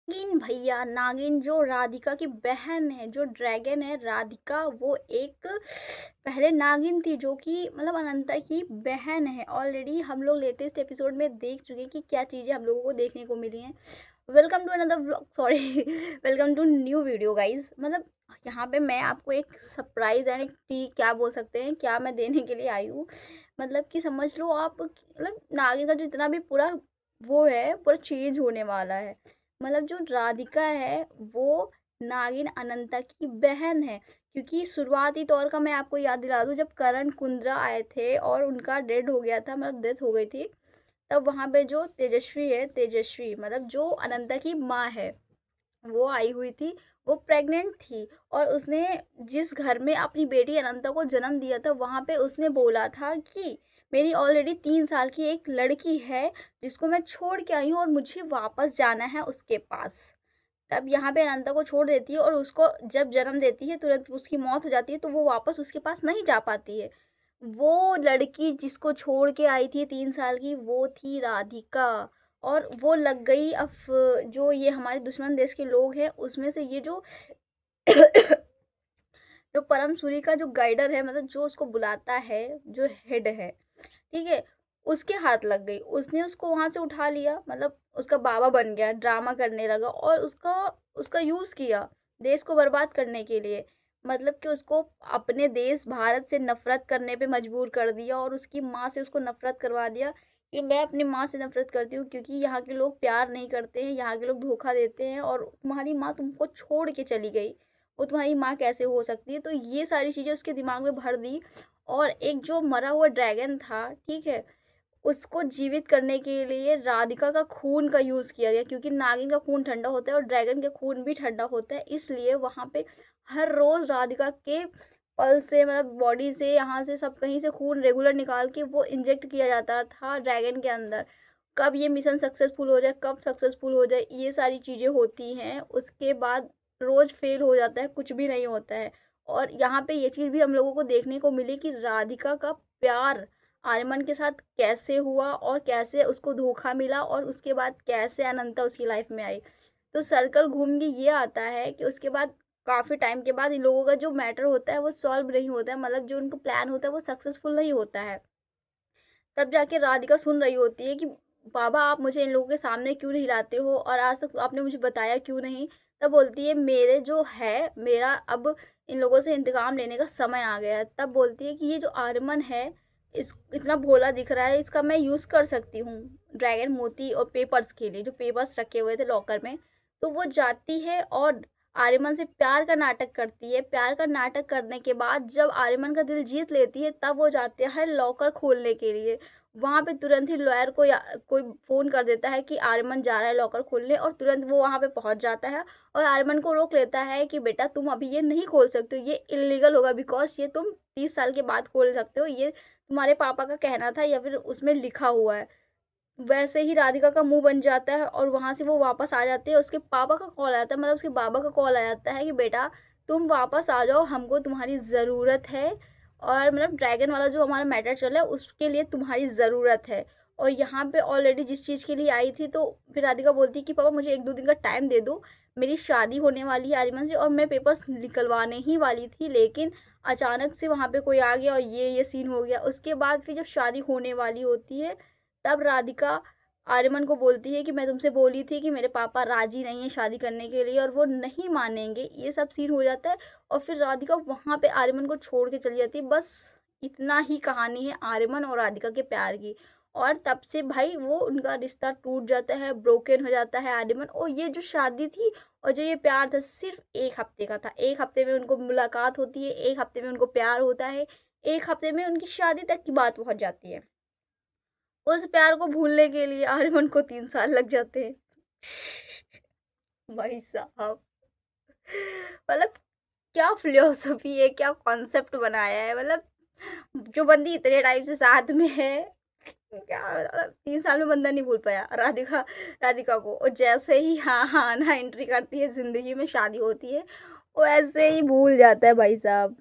नागिन भैया, नागिन जो राधिका की बहन है, जो ड्रैगन है राधिका, वो एक पहले नागिन थी जो कि मतलब अनंता की बहन है। ऑलरेडी हम लोग लेटेस्ट एपिसोड में देख चुके हैं कि क्या चीज़ें हम लोगों को देखने को मिली हैं। Welcome to another vlog, sorry welcome to new video guys. मतलब यहाँ पे मैं आपको एक सरप्राइज़ एंड एक टी क्या बोल सकते हैं, क्या मैं देने के लिए आई हूँ। मतलब कि समझ लो आप, मतलब नागिन का जो इतना भी पूरा वो है, पूरा चेंज होने वाला है। मतलब जो राधिका है वो नागिन अनंता की बहन है, क्योंकि शुरुआती तौर का मैं आपको याद दिला दूं, जब करण कुंद्रा आए थे और उनका डेड हो गया था, मतलब डेथ हो गई थी, तब वहाँ पे जो तेजस्वी है, तेजस्वी मतलब जो अनंता की माँ है, वो आई हुई थी। वो प्रेग्नेंट थी और उसने जिस घर में अपनी बेटी अनंता को जन्म दिया था, वहाँ पे उसने बोला था कि मेरी ऑलरेडी 3 साल की एक लड़की है जिसको मैं छोड़ के आई हूँ और मुझे वापस जाना है उसके पास। तब यहाँ पे अनंता को छोड़ देती है और उसको जब जन्म देती है तुरंत उसकी मौत हो जाती है, तो वो वापस उसके पास नहीं जा पाती है। वो लड़की जिसको छोड़ के आई थी 3 साल की, वो थी राधिका। और वो लग गई जो ये हमारे दुश्मन देश के लोग हैं उसमें से ये जो जो परम सूरी का जो गाइडर है, मतलब जो उसको बुलाता है, जो हेड है, ठीक है, उसके हाथ लग गई। उसने उसको वहां से उठा लिया, मतलब उसका बाबा बन गया, ड्रामा करने लगा और उसका उसका यूज किया देश को बर्बाद करने के लिए। मतलब कि उसको अपने देश भारत से नफरत करने पे मजबूर कर दिया और उसकी माँ से उसको नफरत करवा दिया कि मैं अपनी माँ से नफरत करती हूँ क्योंकि यहाँ के लोग प्यार नहीं करते हैं, यहाँ के लोग धोखा देते हैं और तुम्हारी माँ तुमको छोड़ के चली गई, वो तुम्हारी माँ कैसे हो सकती है। तो ये सारी चीज़ें उसके दिमाग में भर दी। और एक जो मरा हुआ ड्रैगन था, ठीक है, उसको जीवित करने के लिए राधिका का खून का यूज़ किया गया, क्योंकि नागिन का खून ठंडा होता है और ड्रैगन का खून भी ठंडा होता है। इसलिए वहाँ पे हर रोज़ राधिका के पल्स से, मतलब बॉडी से, यहाँ से सब कहीं से खून रेगुलर निकाल के वो इंजेक्ट किया जाता था ड्रैगन के अंदर। कब ये मिशन सक्सेसफुल हो जाए, कब सक्सेसफुल हो जाए, ये सारी चीज़ें होती हैं। उसके बाद रोज़ फेल हो जाता है, कुछ भी नहीं होता है। और यहाँ पे ये चीज़ भी हम लोगों को देखने को मिली कि राधिका का प्यार आर्यमन के साथ कैसे हुआ और कैसे उसको धोखा मिला और उसके बाद कैसे अनंता उसकी लाइफ में आई। तो सर्कल घूम के ये आता है कि उसके बाद काफ़ी टाइम के बाद इन लोगों का जो मैटर होता है वो सॉल्व नहीं होता है, मतलब जो उनका प्लान होता है वो सक्सेसफुल नहीं होता है। तब जाके राधिका सुन रही होती है कि बाबा आप मुझे इन लोगों के सामने क्यों नहीं लाते हो और आज तक आपने मुझे बताया क्यों नहीं। तब बोलती है मेरे जो है, मेरा अब इन लोगों से इंतकाम लेने का समय आ गया है। तब बोलती है कि ये जो आर्यमन है, इस इतना भोला दिख रहा है, इसका मैं यूज़ कर सकती हूँ ड्रैगन मोती और पेपर्स के लिए, जो पेपर्स रखे हुए थे लॉकर में। तो वो जाती है और आर्यमन से प्यार का नाटक करती है। प्यार का नाटक करने के बाद जब आर्यमन का दिल जीत लेती है, तब वो जाते हैं लॉकर खोलने के लिए। वहाँ पे तुरंत ही लॉयर को या कोई फ़ोन कर देता है कि आर्यमन जा रहा है लॉकर खोलने, और तुरंत वो वहाँ पे पहुँच जाता है और आर्यमन को रोक लेता है कि बेटा तुम अभी ये नहीं खोल सकते हो, ये इल्लीगल होगा, बिकॉज़ ये तुम 30 साल के बाद खोल सकते हो, ये तुम्हारे पापा का कहना था या फिर उसमें लिखा हुआ है। वैसे ही राधिका का मुँह बन जाता है और वहाँ से वो वापस आ जाते हैं। उसके पापा का कॉल आता है, मतलब उसके बाबा का कॉल आ जाता है कि बेटा तुम वापस आ जाओ, हमको तुम्हारी ज़रूरत है और मतलब ड्रैगन वाला जो हमारा मैटर चल रहा है उसके लिए तुम्हारी ज़रूरत है। और यहाँ पे ऑलरेडी जिस चीज़ के लिए आई थी, तो फिर राधिका बोलती है कि पापा मुझे 1-2 दिन का टाइम दे दो, मेरी शादी होने वाली है आर्यमन से और मैं पेपर्स निकलवाने ही वाली थी, लेकिन अचानक से वहाँ पे कोई आ गया और ये सीन हो गया। उसके बाद फिर जब शादी होने वाली होती है, तब राधिका आर्यमन को बोलती है कि मैं तुमसे बोली थी कि मेरे पापा राजी नहीं है शादी करने के लिए और वो नहीं मानेंगे। ये सब सीन हो जाता है और फिर राधिका वहाँ पे आर्यमन को छोड़ के चली जाती है। बस इतना ही कहानी है आर्यमन और राधिका के प्यार की। और तब से भाई वो उनका रिश्ता टूट जाता है, ब्रोकन हो जाता है आर्यमन। और ये जो शादी थी और जो ये प्यार था, सिर्फ 1 हफ्ते का था। 1 हफ्ते में उनको मुलाकात होती है, 1 हफ्ते में उनको प्यार होता है, 1 हफ्ते में उनकी शादी तक की बात पहुंच जाती है। उस प्यार को भूलने के लिए आर्यमन को 3 साल लग जाते हैं। भाई साहब, मतलब क्या फिलोसफी है, क्या कॉन्सेप्ट बनाया है। मतलब जो बंदी इतने टाइम से साथ में है, क्या मतलब 3 साल में बंदा नहीं भूल पाया राधिका, राधिका को। और जैसे ही हाँ हाँ ना एंट्री करती है जिंदगी में, शादी होती है, वो ऐसे ही भूल जाता है भाई साहब।